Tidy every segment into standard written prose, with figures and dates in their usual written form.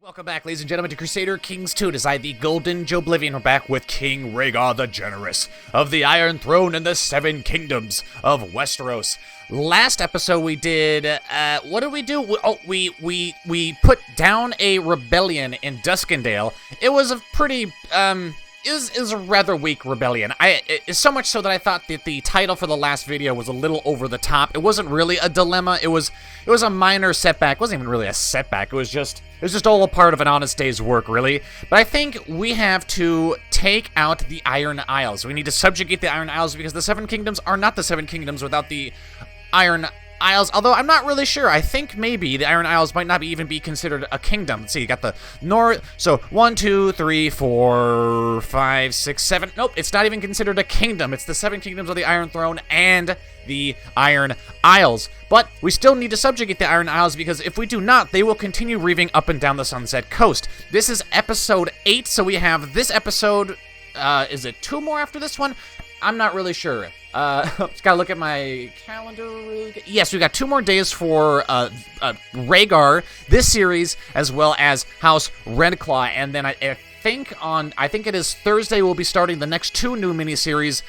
Welcome back, ladies and gentlemen, to Crusader Kings 2. It is I, the Golden Joeblivion. We're back with King Rhaegar the Generous of the Iron Throne and the Seven Kingdoms of Westeros. Last episode we did, what did we do? We put down a rebellion in Duskendale. It was a pretty, it was a rather weak rebellion. It's so much so that I thought that the title for the last video was a little over the top. It wasn't really a dilemma. It was a minor setback. It wasn't even really a setback. It was just all a part of an honest day's work, really. But I think we have to take out the Iron Isles. We need to subjugate the Iron Isles because the Seven Kingdoms are not the Seven Kingdoms without the Iron Isles, although I'm not really sure. I think maybe the Iron Isles might not even be considered a kingdom. Let's see, you got the north, so 1, 2, 3, 4, 5, 6, 7. Nope, it's not even considered a kingdom. It's the Seven Kingdoms of the Iron Throne and the Iron Isles. But we still need to subjugate the Iron Isles because if we do not, they will continue reaving up and down the Sunset Coast. This is episode 8, so we have this episode, is it 2 more after this one? I'm not really sure. Just gotta look at my calendar really good. Yes, we got 2 more days for Rhaegar, this series, as well as House Redclaw, and then I think it is Thursday we'll be starting the next 2 new miniseries,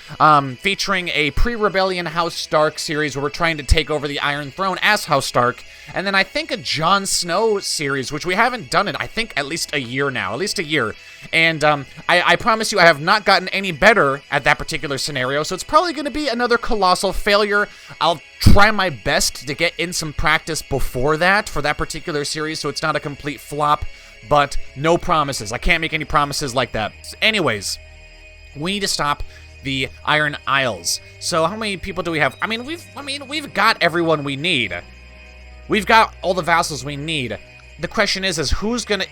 featuring a pre-rebellion House Stark series where we're trying to take over the Iron Throne as House Stark, and then I think a Jon Snow series, which we haven't done it, I think at least a year now, and I promise you I have not gotten any better at that particular scenario, so it's probably going to be another colossal failure. I'll try my best to get in some practice before that for that particular series so it's not a complete flop. But no promises. I can't make any promises like that. Anyways, we need to stop the Iron Isles. So how many people do we have? I mean, we've got everyone we need. We've got all the vassals we need. The question is who's gonna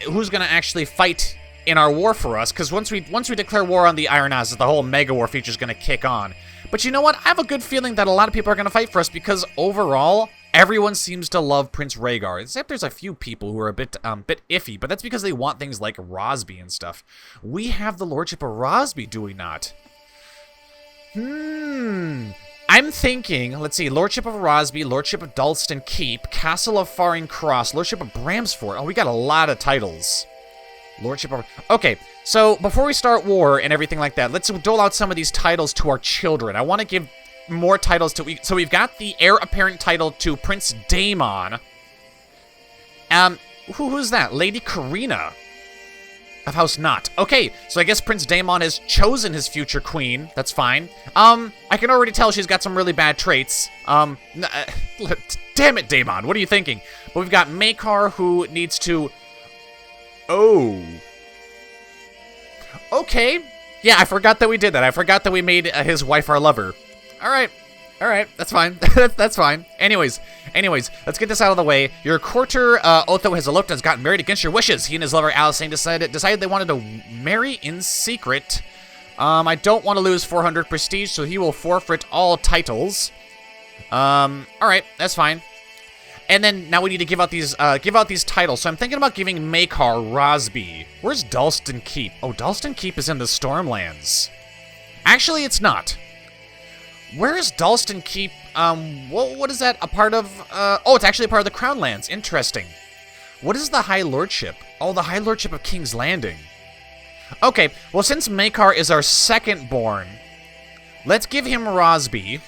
actually fight in our war for us? Because once we declare war on the Iron Isles, the whole mega war feature is gonna kick on. But you know what? I have a good feeling that a lot of people are gonna fight for us because overall, everyone seems to love Prince Rhaegar, except there's a few people who are a bit iffy, but that's because they want things like Rosby and stuff. We have the Lordship of Rosby, do we not? I'm thinking, let's see, Lordship of Rosby, Lordship of Dalston Keep, Castle of Faring Cross, Lordship of Bramsford. Oh, we got a lot of titles. Lordship of... Okay, so before we start war and everything like that, let's dole out some of these titles to our children. I want to give more titles to... So we've got the heir apparent title to Prince Daemon. Who's that? Lady Karina of House Not. Okay, so I guess Prince Daemon has chosen his future queen. That's fine. I can already tell she's got some really bad traits. Damn it, Daemon. What are you thinking? But we've got Maekar, who needs to... Oh. Okay. Yeah, I forgot that we did that. I forgot that we made his wife our lover. Alright, that's fine. That's fine. Anyways, let's get this out of the way. Your courtier, Otho, has eloped and has gotten married against your wishes. He and his lover, Alicent, decided they wanted to marry in secret. I don't want to lose 400 prestige, so he will forfeit all titles. Alright, that's fine. And then, now we need to give out these titles. So I'm thinking about giving Maekar Rosby. Where's Dalston Keep? Oh, Dalston Keep is in the Stormlands. Actually, it's not. Where is Dalston Keep? What is that? A part of, oh, it's actually a part of the Crown Lands. Interesting. What is the High Lordship? Oh, the High Lordship of King's Landing. Okay, well, since Maekar is our second born, let's give him Rosby.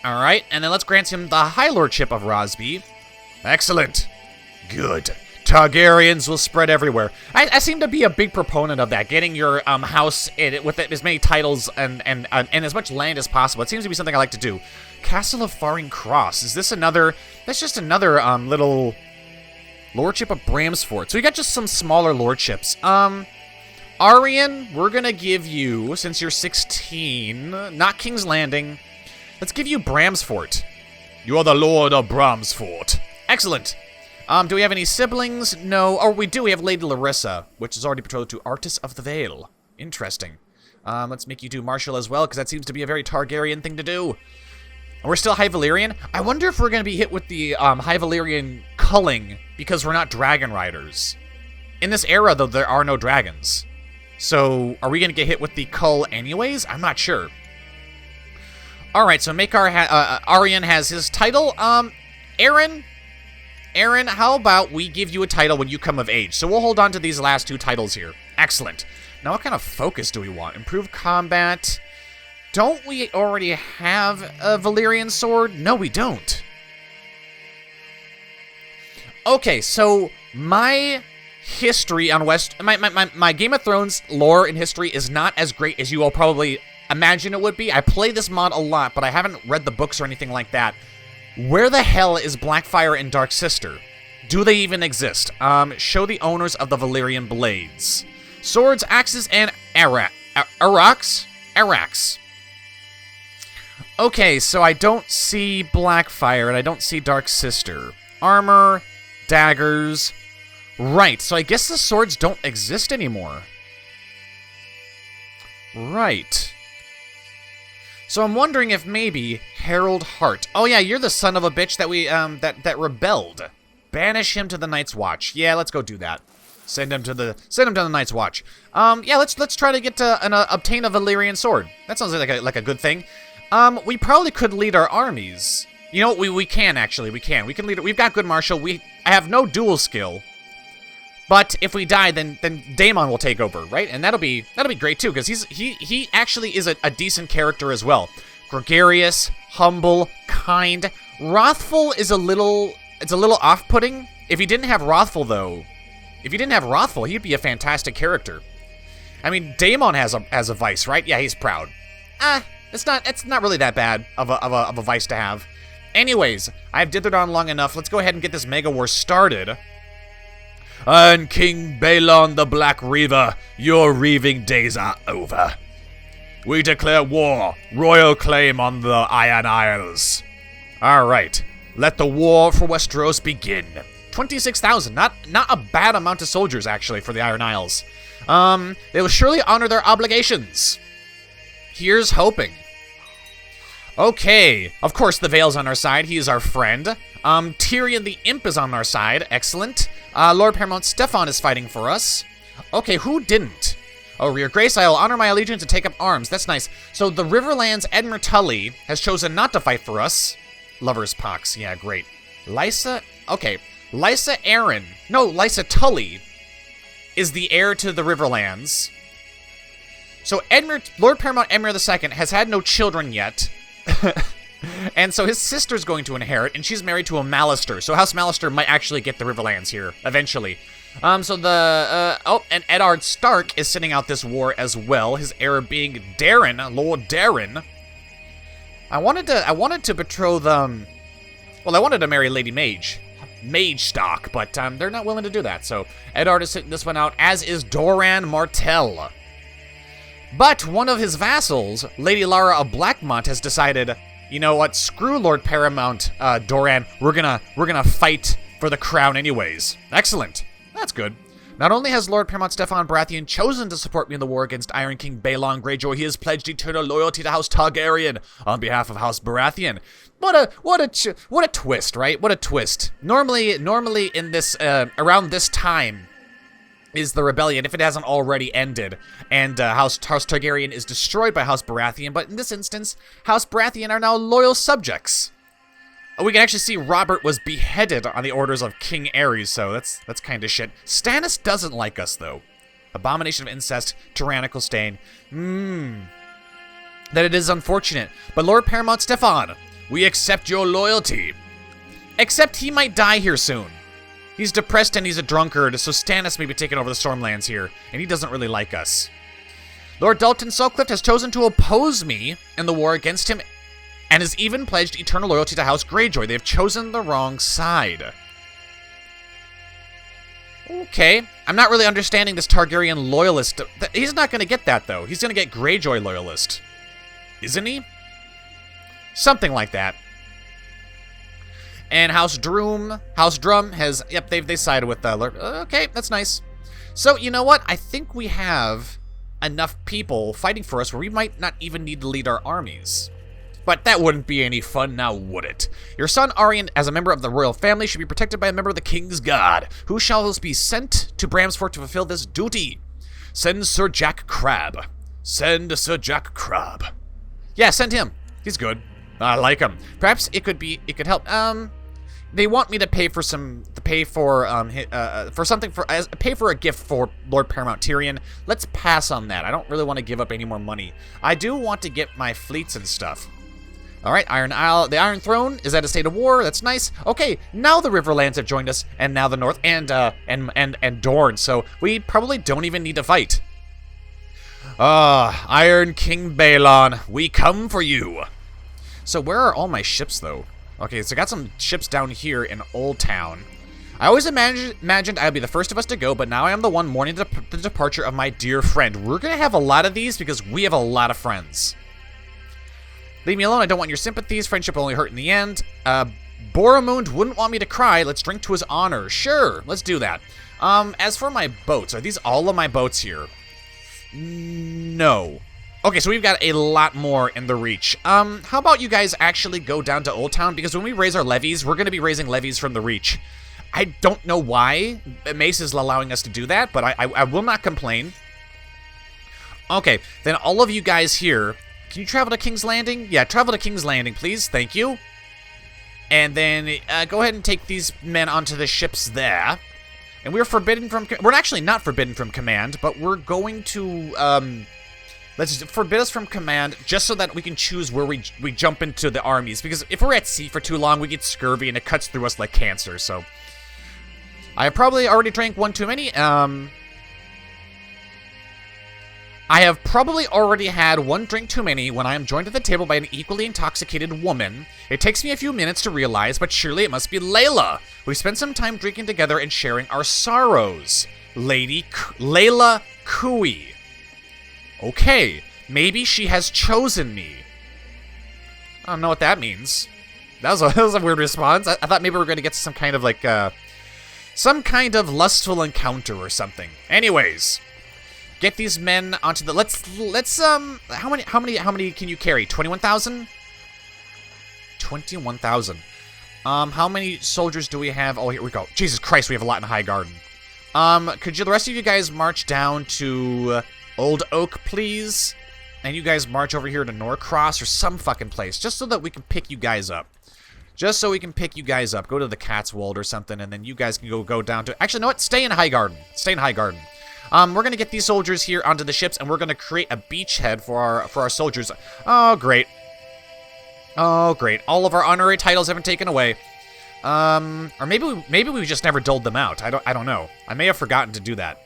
Alright, and then let's grant him the High Lordship of Rosby. Excellent. Good. Targaryens will spread everywhere. I seem to be a big proponent of that, getting your house with as many titles and as much land as possible. It seems to be something I like to do. Castle of Faring Cross. Is this another... That's just another little Lordship of Bramsford. So we got just some smaller lordships. Aryan, we're gonna give you, since you're 16, not King's Landing, let's give you Bramsford. You are the Lord of Bramsford. Excellent. Do we have any siblings? No. Oh, we do. We have Lady Larissa, which is already betrothed to Artis of the Vale. Interesting. Let's make you do Marshal as well, because that seems to be a very Targaryen thing to do. We're still High Valyrian. I wonder if we're going to be hit with the High Valyrian culling, because we're not dragon riders. In this era, though, there are no dragons. So, are we going to get hit with the cull anyways? I'm not sure. Alright, so Maekar, Aryan has his title. Aaron... Aaron, how about we give you a title when you come of age? So we'll hold on to these last 2 titles here. Excellent. Now, what kind of focus do we want? Improve combat. Don't we already have a Valyrian sword? No, we don't. Okay, so my history on my Game of Thrones lore and history is not as great as you all probably imagine it would be. I play this mod a lot, but I haven't read the books or anything like that. Where the hell is Blackfyre and Dark Sister? Do they even exist? Show the owners of the Valyrian blades. Swords, axes, and araks? Okay, so I don't see Blackfyre, and I don't see Dark Sister. Armor, daggers. Right, so I guess the swords don't exist anymore. Right. So I'm wondering if maybe Harold Hart. Oh yeah, you're the son of a bitch that we that rebelled. Banish him to the Night's Watch. Yeah, let's go do that. Send him to the Night's Watch. Yeah, let's try to get to obtain a Valyrian sword. That sounds like a good thing. We probably could lead our armies. You know, we can actually. We can lead it. We've got good martial. I have no dual skill. But if we die, then Daemon will take over, right? And that'll be great too, because he actually is a decent character as well. Gregarious, humble, kind. Wrathful is a little off-putting. If he didn't have Wrathful though, he'd be a fantastic character. I mean, Daemon has a vice, right? Yeah, he's proud. It's not really that bad of a vice to have. Anyways, I've dithered on long enough. Let's go ahead and get this mega war started. And King Balon the Black Reaver, your reaving days are over. We declare war, royal claim on the Iron Isles. Alright, let the war for Westeros begin. 26,000, not a bad amount of soldiers, actually, for the Iron Isles. They will surely honor their obligations. Here's hoping. Okay, of course the Vale's on our side, he is our friend. Tyrion the Imp is on our side, excellent. Lord Paramount Stefan is fighting for us. Okay, who didn't? Oh, Your Grace, I will honor my allegiance and take up arms. That's nice. So the Riverlands Edmure Tully has chosen not to fight for us. Lover's Pox, yeah, great. Lysa, okay. Lysa Arryn, no, Lysa Tully is the heir to the Riverlands. So Lord Paramount Edmure II has had no children yet. And so his sister's going to inherit, and she's married to a Mallister. So House Mallister might actually get the Riverlands here, eventually. And Eddard Stark is sitting out this war as well, his heir being Darren, Lord Darren. I wanted to betroth, well, I wanted to marry Lady Mage stock, but they're not willing to do that. So Eddard is sitting this one out, as is Doran Martell. But one of his vassals, Lady Lara of Blackmont, has decided, you know what, screw Lord Paramount Doran, we're gonna fight for the crown anyways. Excellent. That's good. Not only has Lord Paramount Stefan Baratheon chosen to support me in the war against Iron King Balon Greyjoy, he has pledged eternal loyalty to House Targaryen on behalf of House Baratheon. What a twist, right? What a twist. Normally in this around this time is the rebellion, if it hasn't already ended, and House Targaryen is destroyed by House Baratheon, but in this instance, House Baratheon are now loyal subjects. We can actually see Robert was beheaded on the orders of King Aerys, so that's kind of shit. Stannis doesn't like us, though. Abomination of incest, tyrannical stain. That it is unfortunate. But Lord Paramount Stefan, we accept your loyalty. Except he might die here soon. He's depressed and he's a drunkard, so Stannis may be taking over the Stormlands here, and he doesn't really like us. Lord Dalton Sutcliffe has chosen to oppose me in the war against him, and has even pledged eternal loyalty to House Greyjoy. They have chosen the wrong side. Okay, I'm not really understanding this Targaryen loyalist. He's not going to get that, though. He's going to get Greyjoy loyalist. Isn't he? Something like that. And House Drum has, yep, they sided with Lord. Okay, that's nice. So, you know what? I think we have enough people fighting for us where we might not even need to lead our armies. But that wouldn't be any fun now, would it? Your son Aryan, as a member of the royal family, should be protected by a member of the King's Guard, who shall be sent to Bramsford to fulfill this duty. Send Sir Jack Crabbe. Send Sir Jack Crabbe. Yeah, send him. He's good. I like him. Perhaps it could help. they want me to pay for pay for a gift for Lord Paramount Tyrion. Let's pass on that. I don't really want to give up any more money. I do want to get my fleets and stuff. All right, Iron Isle, the Iron Throne is at a state of war. That's nice. Okay, now the Riverlands have joined us, and now the North and Dorne. So we probably don't even need to fight. Iron King Balon, we come for you. So where are all my ships, though? Okay, so I got some ships down here in Old Town. I always imagined I'd be the first of us to go, but now I am the one mourning the departure of my dear friend. We're gonna have a lot of these because we have a lot of friends. Leave me alone, I don't want your sympathies. Friendship will only hurt in the end. Boromund wouldn't want me to cry. Let's drink to his honor. Sure, let's do that. As for my boats, are these all of my boats here? No. Okay, so we've got a lot more in the Reach. How about you guys actually go down to Old Town? Because when we raise our levies, we're going to be raising levies from the Reach. I don't know why Mace is allowing us to do that, but I will not complain. Okay, then all of you guys here... Can you travel to King's Landing? Yeah, travel to King's Landing, please. Thank you. And then go ahead and take these men onto the ships there. And we're forbidden from... We're actually not forbidden from command, but we're going to... let's forbid us from command just so that we can choose where we jump into the armies. Because if we're at sea for too long, we get scurvy and it cuts through us like cancer. So I probably already drank one too many. I have probably already had one drink too many when I am joined at the table by an equally intoxicated woman. It takes me a few minutes to realize, but surely it must be Layla. We spent some time drinking together and sharing our sorrows. Layla Kui. Okay, maybe she has chosen me. I don't know what that means. That was a weird response. I thought maybe we were going to get some kind of like, some kind of lustful encounter or something. Anyways. Get these men onto the... Let's how many can you carry? 21,000? 21,000. How many soldiers do we have? Oh, here we go. Jesus Christ, we have a lot in High Garden. Could the rest of you guys march down to Old Oak, please? And you guys march over here to Norcross or some fucking place, just so that we can pick you guys up. Just so we can pick you guys up. Go to the Catswold or something, and then you guys can go down to... Actually, you know what? Stay in High Garden. Stay in High Garden. We're going to get these soldiers here onto the ships, and we're going to create a beachhead for our soldiers. Oh, great. Oh, great. All of our honorary titles have been taken away. Or maybe we just never doled them out. I don't know. I may have forgotten to do that.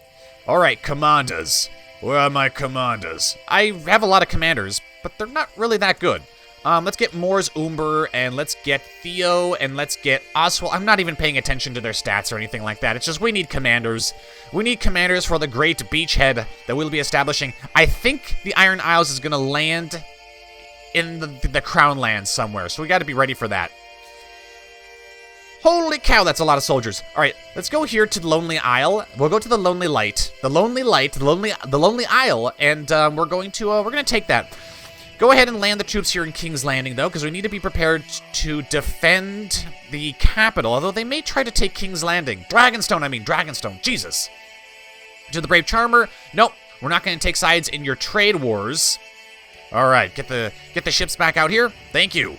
All right, commanders. Where are my commanders? I have a lot of commanders, but they're not really that good. Let's get Mors Umber, and let's get Theo, and let's get Oswald. I'm not even paying attention to their stats or anything like that. It's just we need commanders. We need commanders for the great beachhead that we'll be establishing. I think the Iron Isles is going to land in the Crown Lands somewhere, so we got to be ready for that. Holy cow, that's a lot of soldiers. All right, let's go here to the Lonely Isle. We'll go to the Lonely Light, the Lonely Isle, and we're going to take that. Go ahead and land the troops here in King's Landing, though, because we need to be prepared to defend the capital, although they may try to take King's Landing. Dragonstone, Jesus. To the Brave Charmer, nope, we're not going to take sides in your trade wars. All right, get the ships back out here. Thank you.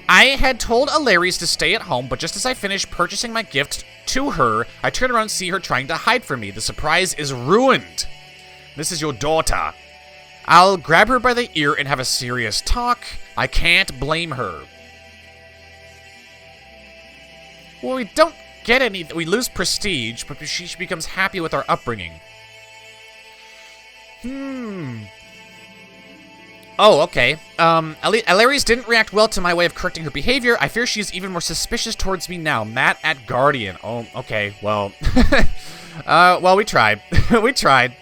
I had told Alaris to stay at home, but just as I finished purchasing my gift to her, I turn around and see her trying to hide from me. The surprise is ruined. This is your daughter. I'll grab her by the ear and have a serious talk. I can't blame her. Well, we don't get any... We lose prestige, but she becomes happy with our upbringing. Oh, okay. Alaris didn't react well to my way of correcting her behavior. I fear she's even more suspicious towards me now. Matt at Guardian. Oh, okay. Well... well, we tried. We tried.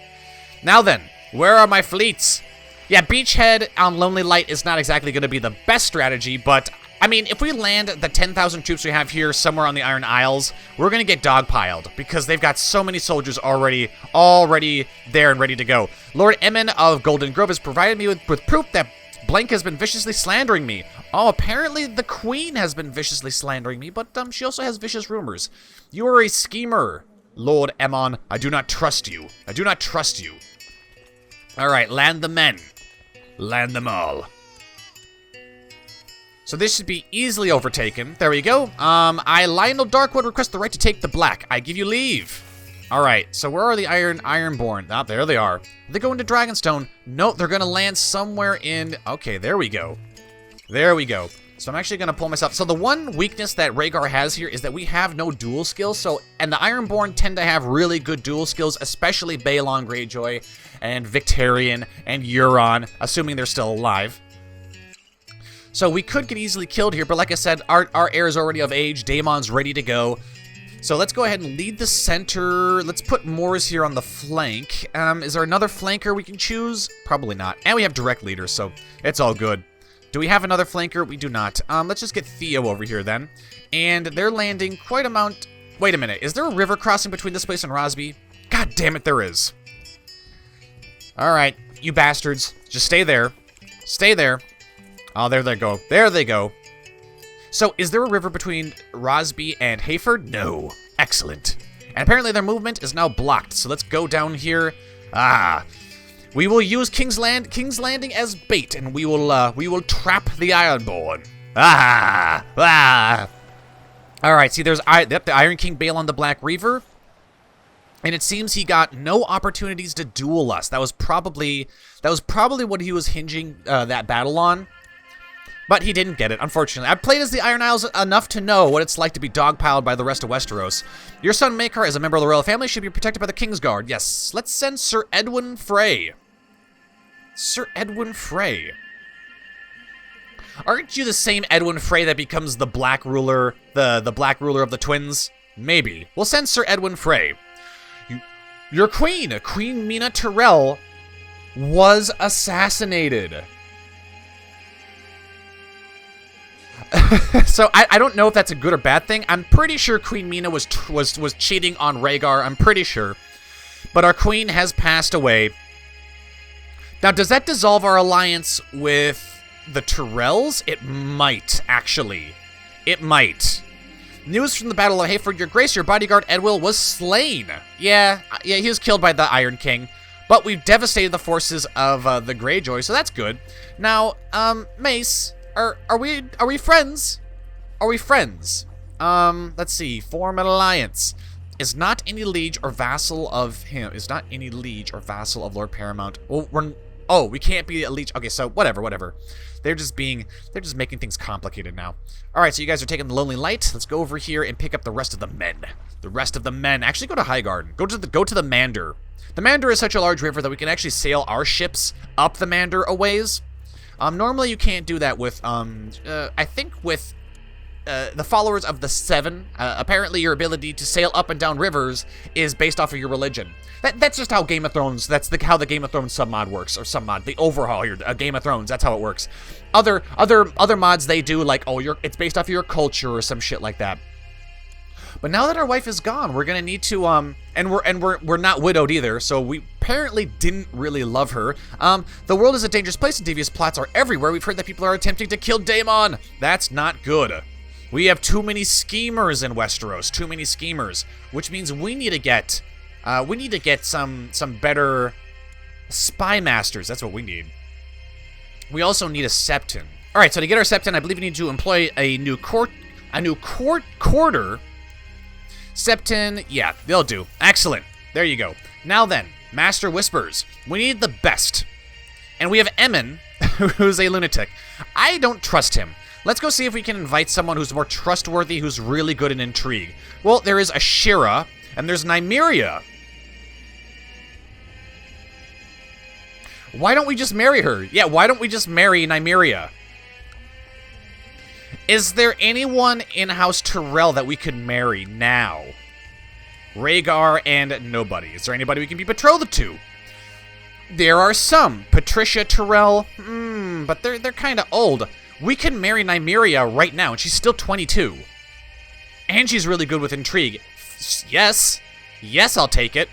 Now then. Where are my fleets? Yeah, beachhead on Lonely Light is not exactly going to be the best strategy, but, I mean, if we land the 10,000 troops we have here somewhere on the Iron Isles, we're going to get dogpiled, because they've got so many soldiers already there and ready to go. Lord Emmon of Golden Grove has provided me with proof that Blank has been viciously slandering me. Oh, apparently the Queen has been viciously slandering me, but she also has vicious rumors. You are a schemer, Lord Emmon. I do not trust you. I do not trust you. All right, land the men. Land them all. So this should be easily overtaken. There we go. I, Lionel Darkwood, request the right to take the black. I give you leave. All right, so where are the Ironborn? Ah, there they are. They go into Dragonstone. Nope, they're going to land somewhere in... Okay, there we go. There we go. So I'm actually going to pull myself... So the one weakness that Rhaegar has here is that we have no dual skills. And the Ironborn tend to have really good dual skills, especially Balon Greyjoy and Victarion and Euron, assuming they're still alive. So we could get easily killed here, but like I said, our heir is already of age. Daemon's ready to go. So let's go ahead and lead the center. Let's put Moors here on the flank. Is there another flanker we can choose? Probably not. And we have direct leaders, so it's all good. Do we have another flanker? We do not. Let's just get Theo over here then. And they're landing quite amount... Wait a minute. Is there a river crossing between this place and Rosby? God damn it, there is. All right, you bastards. Just stay there. Stay there. Oh, there they go. There they go. So, is there a river between Rosby and Hayford? No. Excellent. And apparently their movement is now blocked. So let's go down here. We will use King's Landing as bait, and we will trap the Ironborn. All right. See, there's the Iron King Balon the Black Reaver, and it seems he got no opportunities to duel us. That was probably what he was hinging that battle on. But he didn't get it, unfortunately. I've played as the Iron Isles enough to know what it's like to be dogpiled by the rest of Westeros. Your son Maekar, as a member of the royal family, should be protected by the Kingsguard. Yes, let's send Sir Edwin Frey. Sir Edwin Frey. Aren't you the same Edwin Frey that becomes the Black Ruler, the Black Ruler of the Twins? Maybe. We'll send Sir Edwin Frey. Your queen, Queen Mina Tyrell, was assassinated. So I don't know if that's a good or bad thing. I'm pretty sure Queen Mina was cheating on Rhaegar. I'm pretty sure. But our queen has passed away. Now, does that dissolve our alliance with the Tyrells? It might, actually. It might. News from the Battle of Hayford. Your Grace, your bodyguard Edwill was slain. Yeah, he was killed by the Iron King. But we've devastated the forces of the Greyjoy, so that's good. Now, Mace... Are we friends? Are we friends? Let's see. Form an alliance. Is not any liege or vassal of him. Is not any liege or vassal of Lord Paramount. Well, we can't be a liege. Okay, so whatever. They're just making things complicated now. All right, so you guys are taking the Lonely Light. Let's go over here and pick up the rest of the men. The rest of the men. Actually, go to Highgarden. Go to the Mander. The Mander is such a large river that we can actually sail our ships up the Mander a ways. Normally you can't do that with, I think with the followers of the Seven. Apparently your ability to sail up and down rivers is based off of your religion. That's just how Game of Thrones, how the Game of Thrones submod works, or submod, the overhaul here, Game of Thrones, that's how it works. Other mods they do, like, it's based off of your culture or some shit like that. But now that our wife is gone, we're gonna need to, and we're not widowed either, so we apparently didn't really love her. The world is a dangerous place and devious plots are everywhere. We've heard that people are attempting to kill Daemon. That's not good. We have too many schemers in Westeros, too many schemers, which means we need to get some better spy masters. That's what we need. We also need a septon. All right, so to get our septon, I believe we need to employ a new quarter. Septon, yeah, they'll do. Excellent. There you go. Now then, Master Whispers. We need the best. And we have Emmon, who's a lunatic. I don't trust him. Let's go see if we can invite someone who's more trustworthy, who's really good in intrigue. Well, there is Ashira, and there's Nymeria. Why don't we just marry her? Yeah, why don't we just marry Nymeria? Is there anyone in House Tyrell that we could marry now? Rhaegar and nobody. Is there anybody we can be betrothed to? There are some. Patricia Tyrell, but they're kind of old. We can marry Nymeria right now, and she's still 22. And she's really good with intrigue. Yes. Yes, I'll take it.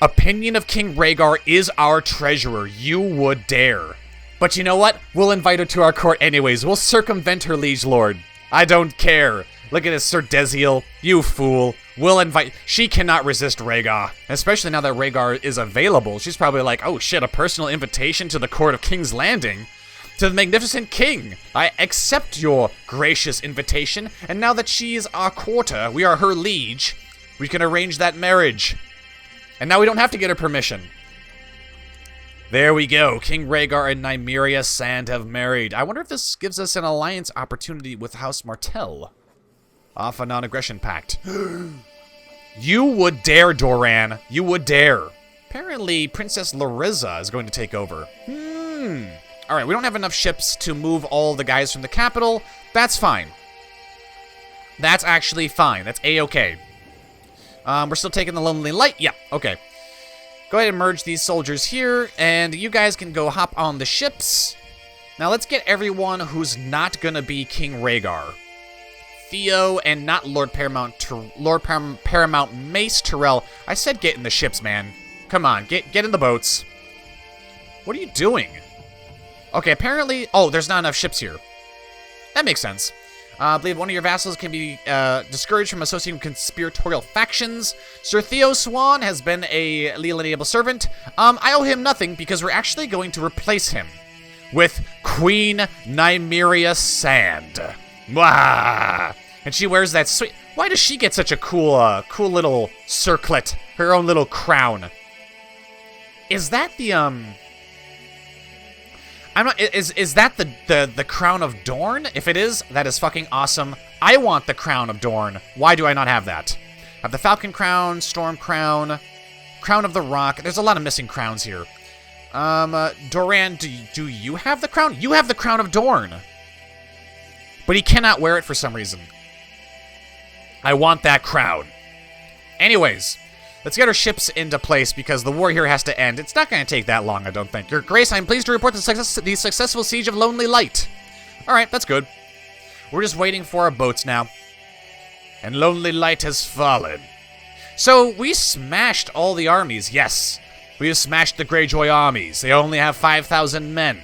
Opinion of King Rhaegar is our treasurer. You would dare. But you know what? We'll invite her to our court anyways. We'll circumvent her liege lord. I don't care. Look at this, Sir Desiel. You fool. We'll invite... She cannot resist Rhaegar. Especially now that Rhaegar is available. She's probably like, oh shit, a personal invitation to the court of King's Landing? to the magnificent king. I accept your gracious invitation, and now that she is our quarter, we are her liege, we can arrange that marriage. And now we don't have to get her permission. There we go. King Rhaegar and Nymeria Sand have married. I wonder if this gives us an alliance opportunity with House Martell. Off a non-aggression pact. You would dare, Doran. You would dare. Apparently, Princess Larissa is going to take over. Alright, we don't have enough ships to move all the guys from the capital. That's fine. That's actually fine. That's A-okay. We're still taking the Lonely Light? Yeah, okay. Go ahead and merge these soldiers here, and you guys can go hop on the ships. Now let's get everyone who's not gonna be King Rhaegar. Theo and not Lord Paramount Mace Tyrell. I said get in the ships, man. Come on, get in the boats. What are you doing? Okay, apparently... Oh, there's not enough ships here. That makes sense. I believe one of your vassals can be discouraged from associating with conspiratorial factions. Sir Theo Swan has been a legal and able servant. I owe him nothing because we're actually going to replace him with Queen Nymeria Sand. Mwah! And she wears that sweet... Why does she get such a cool little circlet? Her own little crown. Is that the, I'm not... Is that the Crown of Dorne? If it is, that is fucking awesome. I want the Crown of Dorne. Why do I not have that? I have the Falcon Crown, Storm Crown, Crown of the Rock. There's a lot of missing crowns here. Doran, do you have the crown? You have the Crown of Dorne. But he cannot wear it for some reason. I want that crown. Anyways, let's get our ships into place because the war here has to end. It's not going to take that long, I don't think. Your Grace, I'm pleased to report the successful siege of Lonely Light. Alright, that's good. We're just waiting for our boats now. And Lonely Light has fallen. So, we smashed all the armies, yes. We have smashed the Greyjoy armies. They only have 5,000 men.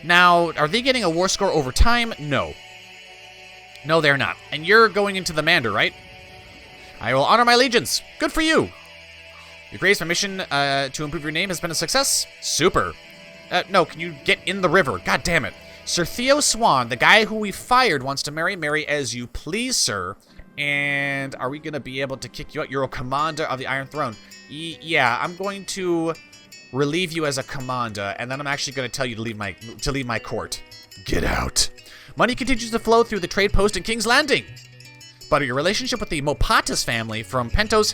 Now, are they getting a war score over time? No. No, they're not. And you're going into the Mander, right? I will honor my allegiance. Good for you. Your Grace, my mission to improve your name has been a success. Super. No, can you get in the river? God damn it. Sir Theo Swan, the guy who we fired, wants to marry. Marry as you please, sir. And are we going to be able to kick you out? You're a commander of the Iron Throne. Yeah, I'm going to relieve you as a commander, and then I'm actually going to tell you to leave my court. Get out. Money continues to flow through the trade post in King's Landing. But your relationship with the Mopatis family from Pentos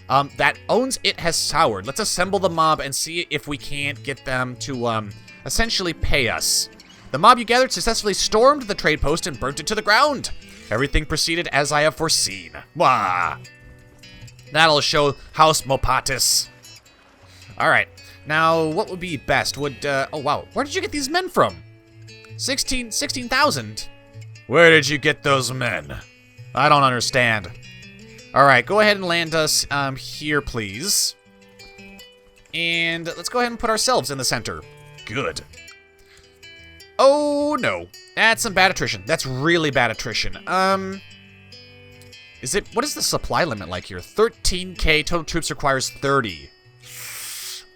that owns it has soured. Let's assemble the mob and see if we can't get them to, essentially pay us. The mob you gathered successfully stormed the trade post and burnt it to the ground. Everything proceeded as I have foreseen. Wah! That'll show House Mopatis. Alright, now what would be best? Oh wow, where did you get these men from? 16,000? Where did you get those men? I don't understand. Alright, go ahead and land us here, please. And let's go ahead and put ourselves in the center. Good. Oh, no. That's some bad attrition. That's really bad attrition. What is the supply limit like here? 13k, total troops requires 30.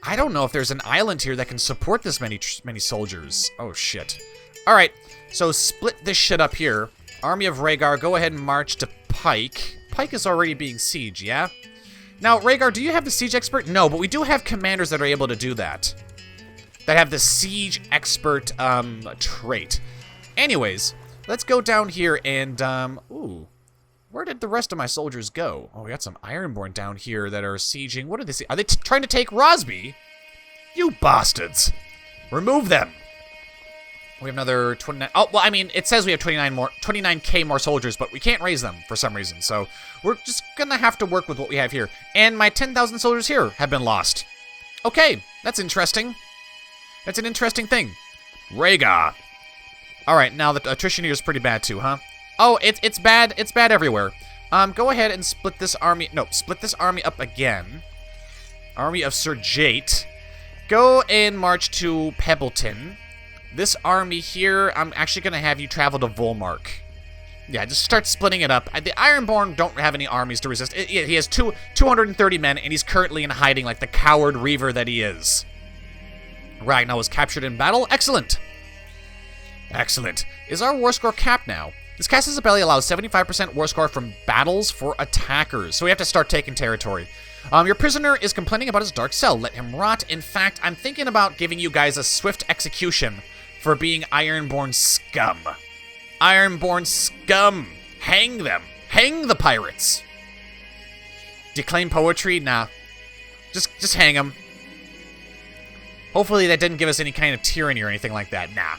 I don't know if there's an island here that can support this many soldiers. Oh, shit. Alright, so split this shit up here. Army of Rhaegar, go ahead and march to Pike. Pike is already being sieged, yeah? Now, Rhaegar, do you have the siege expert? No, but we do have commanders that are able to do that. That have the siege expert, trait. Anyways, let's go down here and, ooh. Where did the rest of my soldiers go? Oh, we got some Ironborn down here that are sieging. What are they? Are they trying to take Rosby? You bastards! Remove them! We have another 29. Oh, well, I mean, it says we have 29k more soldiers, but we can't raise them for some reason. So we're just gonna have to work with what we have here. And my 10,000 soldiers here have been lost. Okay, that's interesting. That's an interesting thing. Rhaegar. All right, now the attrition here is pretty bad too, huh? Oh, it's bad. It's bad everywhere. Go ahead and split this army. No, split this army up again. Army of Sir Jade. Go and march to Pebbleton. This army here, I'm actually going to have you travel to Volmark. Yeah, just start splitting it up. The Ironborn don't have any armies to resist. He has 230 men, and he's currently in hiding like the coward reaver that he is. Ragnar was captured in battle. Excellent. Excellent. Is our war score capped now? This Casus Belli allows 75% war score from battles for attackers, so we have to start taking territory. Your prisoner is complaining about his dark cell. Let him rot. In fact, I'm thinking about giving you guys a swift execution for being Ironborn scum. Ironborn scum. Hang them. Hang the pirates. Declaim poetry? Nah. Just hang them. Hopefully that didn't give us any kind of tyranny or anything like that. Nah.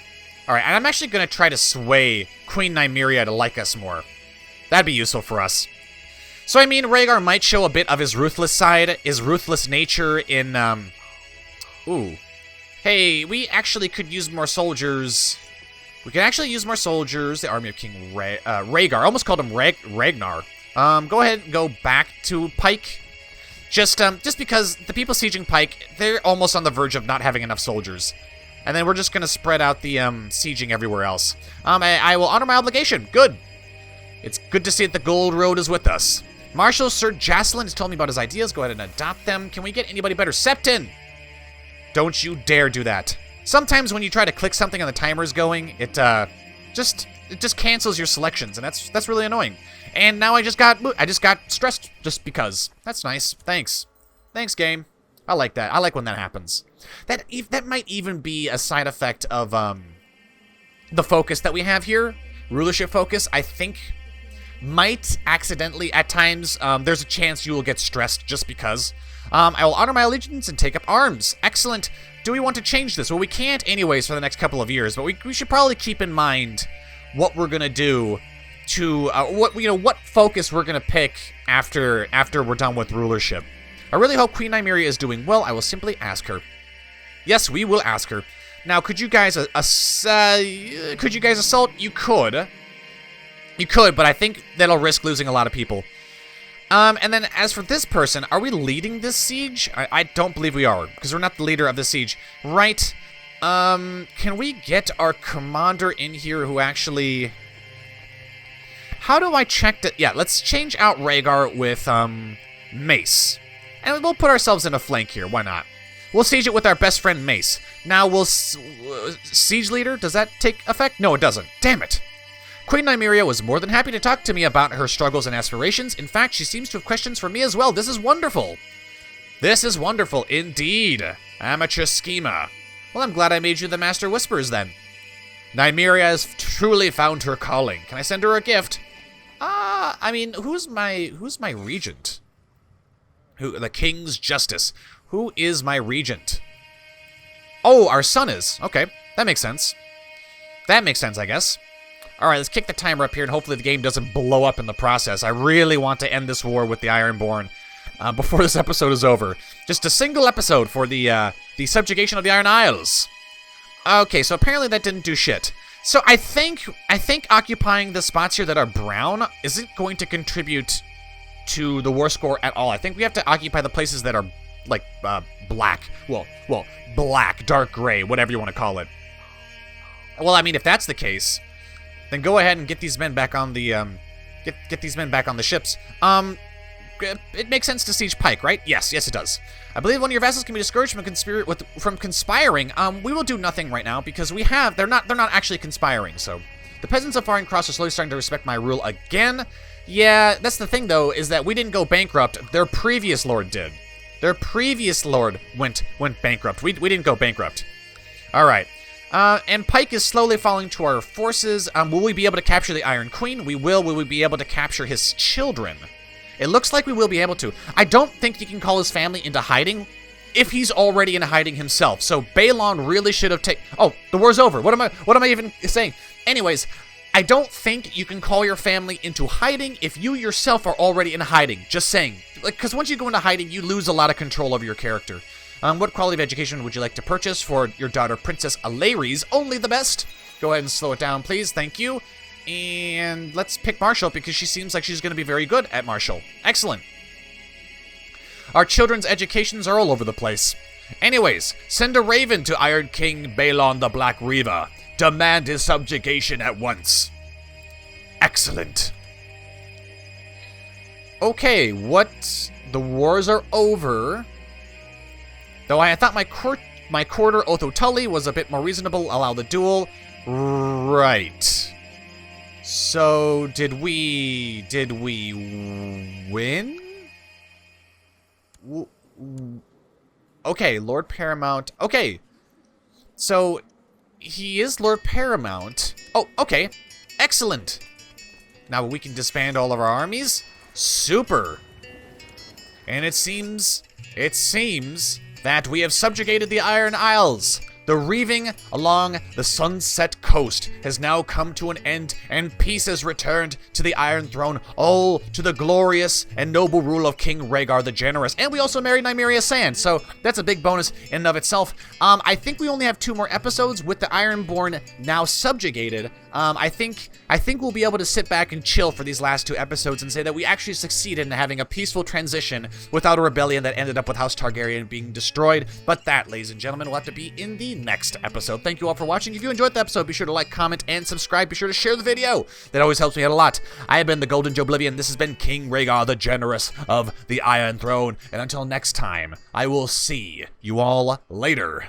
Alright, and I'm actually going to try to sway Queen Nymeria to like us more. That'd be useful for us. So, I mean, Rhaegar might show a bit of his ruthless side, his ruthless nature in, Ooh. Hey, we actually could use more soldiers. We can actually use more soldiers. The army of King Rhaegar. I almost called him Ragnar. Go ahead and go back to Pike. Just because the people sieging Pike, they're almost on the verge of not having enough soldiers. And then we're just going to spread out the sieging everywhere else. I will honor my obligation. Good. It's good to see that the Gold Road is with us. Marshal Sir Jacelyn has told me about his ideas. Go ahead and adopt them. Can we get anybody better? Septon! Don't you dare do that. Sometimes when you try to click something and the timer's going, it just cancels your selections, and that's really annoying. And now I just got stressed just because. That's nice. Thanks. Thanks, game. I like that. I like when that happens. That might even be a side effect of the focus that we have here. Rulership focus, I think, might accidentally, at times, there's a chance you will get stressed just because. I will honor my allegiance and take up arms. Excellent. Do we want to change this? Well, we can't anyways for the next couple of years, but we should probably keep in mind what we're going to do to, what focus we're going to pick after we're done with rulership. I really hope Queen Nymeria is doing well. I will simply ask her. Yes, we will ask her. Now, could you guys assault? You could. You could, but I think that'll risk losing a lot of people. And then as for this person, are we leading this siege? I don't believe we are, because we're not the leader of the siege. Right. Can we get our commander in here who actually... How do I check that? Yeah, let's change out Rhaegar with, Mace. And we'll put ourselves in a flank here. Why not? We'll siege it with our best friend Mace. Now, siege leader, does that take effect? No, it doesn't. Damn it. Queen Nymeria was more than happy to talk to me about her struggles and aspirations. In fact, she seems to have questions for me as well. This is wonderful. This is wonderful indeed. Amateur schemer. Well, I'm glad I made you the Master Whisperers then. Nymeria has truly found her calling. Can I send her a gift? I mean, who's my regent? The King's Justice. Who is my regent? Oh, our son is. Okay, that makes sense. That makes sense, I guess. Alright, let's kick the timer up here, and hopefully the game doesn't blow up in the process. I really want to end this war with the Ironborn before this episode is over. Just a single episode for the subjugation of the Iron Isles. Okay, so apparently that didn't do shit. So I think occupying the spots here that are brown isn't going to contribute to the war score at all. I think we have to occupy the places that are, like, black. Well, black, dark gray, whatever you want to call it. Well, I mean, if that's the case... Then go ahead and get these men back on the, get these men back on the ships. It makes sense to siege Pike, right? Yes, it does. I believe one of your vassals can be discouraged from conspiring. We will do nothing right now because they're not actually conspiring. So the peasants of Faring Cross are slowly starting to respect my rule again. Yeah, that's the thing though, is that we didn't go bankrupt. Their previous lord did. Their previous lord went bankrupt. We didn't go bankrupt. All right. And Pike is slowly falling to our forces. Will we be able to capture the Iron Queen? We will. Will we be able to capture his children? It looks like we will be able to. I don't think he can call his family into hiding if he's already in hiding himself. So Balon really should have taken... Oh, the war's over. What am I even saying? Anyways, I don't think you can call your family into hiding if you yourself are already in hiding. Just saying. Because once you go into hiding, you lose a lot of control over your character. What quality of education would you like to purchase for your daughter, Princess Alaries? Only the best. Go ahead and slow it down, please. Thank you. And let's pick Marshall because she seems like she's going to be very good at Marshall. Excellent. Our children's educations are all over the place. Anyways, send a raven to Iron King Balon the Black Reaver. Demand his subjugation at once. Excellent. Okay, the wars are over. Though I thought my quarter Otho Tully was a bit more reasonable, allow the duel. Right. So, did we win? Okay, Lord Paramount. Okay. So, he is Lord Paramount. Oh, okay. Excellent. Now we can disband all of our armies. Super. And it seems that we have subjugated the Iron Isles. The reaving along the Sunset Coast has now come to an end, and peace has returned to the Iron Throne, all to the glorious and noble rule of King Rhaegar the Generous. And we also married Nymeria Sand, so that's a big bonus in and of itself. I think we only have 2 more episodes with the Ironborn now subjugated. I think we'll be able to sit back and chill for these last 2 episodes and say that we actually succeeded in having a peaceful transition without a rebellion that ended up with House Targaryen being destroyed. But that, ladies and gentlemen, will have to be in the next episode. Thank you all for watching. If you enjoyed the episode, be sure to like, comment, and subscribe. Be sure to share the video. That always helps me out a lot. I have been the Golden Joeblivion. This has been King Rhaegar the Generous of the Iron Throne. And until next time, I will see you all later.